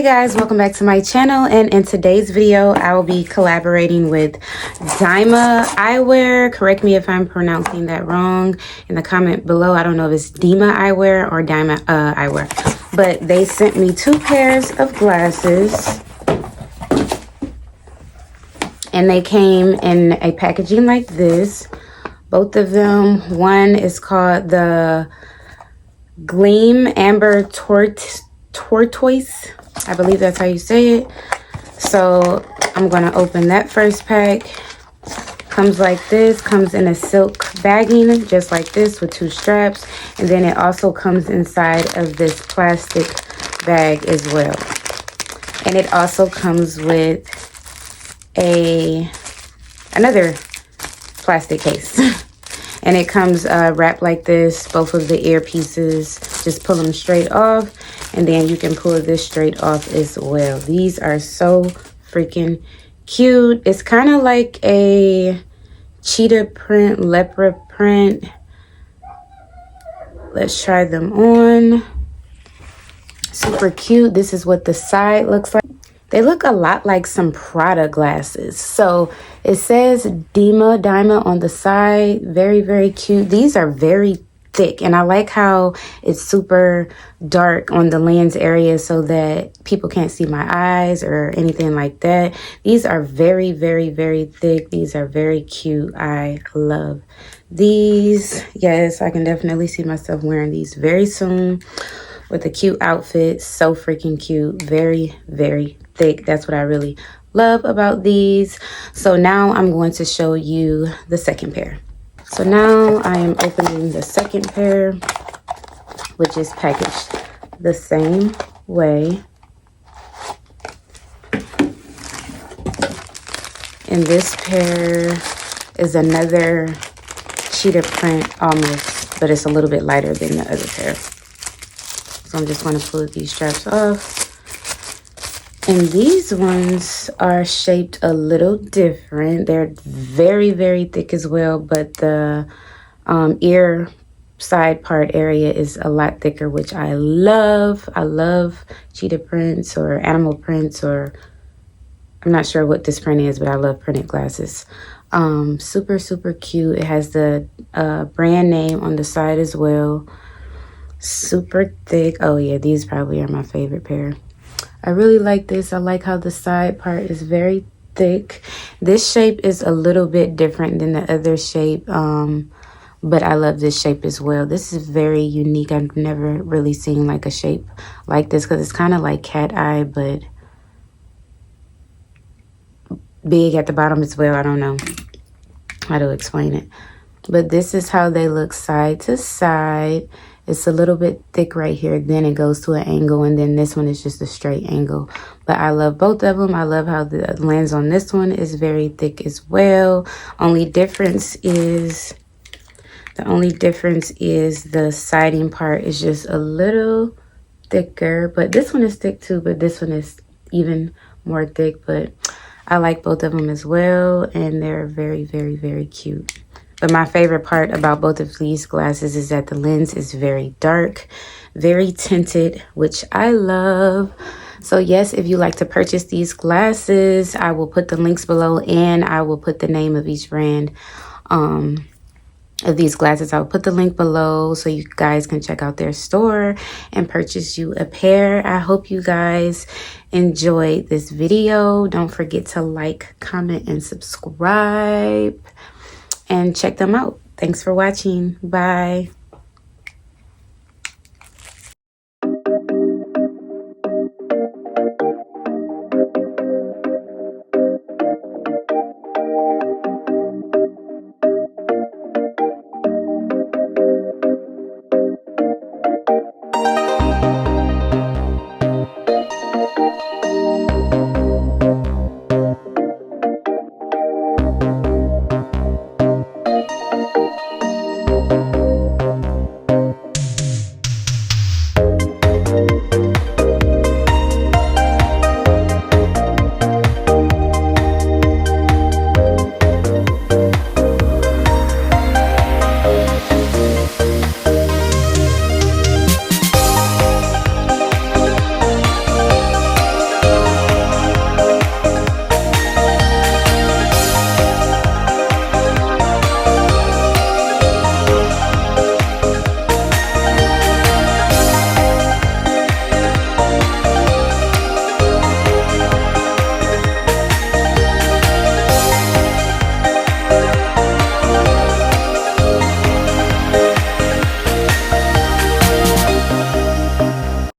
Hey guys, welcome back to my channel, and in today's video I will be collaborating with DimaEyewear. Correct me if I'm pronouncing that wrong in the comment below. I don't know if it's DimaEyewear or DimaEyewear, but they sent me two pairs of glasses and they came in a packaging like this. Both of them, one is called the Gleam Amber Tortoise. I believe that's how you say it. So I'm going to open that first pack. Comes like this, comes in a silk bagging just like this with two straps, and then it also comes inside of this plastic bag as well. And it also comes with another plastic case. And it comes wrapped like this, both of the earpieces. Just pull them straight off, and then you can pull this straight off as well. These are so freaking cute. It's kind of like a cheetah print, leopard print. Let's try them on. Super cute. This is what the side looks like. They look a lot like some Prada glasses. So it says Dima on the side. Very, very cute. These are very thick, and I like how it's super dark on the lens area so that people can't see my eyes or anything like that. These are very, very, very thick. These are very cute. I love these. Yes, I can definitely see myself wearing these very soon with a cute outfit. So freaking cute. Very, very thick. That's what I really love about these. So now I'm going to show you the second pair. So now I am opening the second pair, which is packaged the same way. And this pair is another cheetah print almost, but it's a little bit lighter than the other pair. So I'm just going to pull these straps off. And these ones are shaped a little different. They're very, very thick as well, but the ear side part area is a lot thicker, which I love. I love cheetah prints or animal prints, or I'm not sure what this print is, but I love printed glasses. Super, super cute. It has the brand name on the side as well. Super thick. Oh yeah, these probably are my favorite pair. I really like this. I like how the side part is very thick. This shape is a little bit different than the other shape, but I love this shape as well. This is very unique. I've never really seen like a shape like this because it's kind of like cat eye, but big at the bottom as well. I don't know how to explain it, but this is how they look side to side. It's a little bit thick right here, then it goes to an angle, and then this one is just a straight angle. But I love both of them. I love how the lens on this one is very thick as well. The only difference is the siding part is just a little thicker, but this one is thick too, but this one is even more thick. But I like both of them as well, and they're very, very, very cute. But my favorite part about both of these glasses is that the lens is very dark, very tinted, which I love. So yes, if you like to purchase these glasses, I will put the links below, and I will put the name of each brand of these glasses. I'll put the link below so you guys can check out their store and purchase you a pair. I hope you guys enjoyed this video. Don't forget to like, comment, and subscribe. And check them out. Thanks for watching. Bye.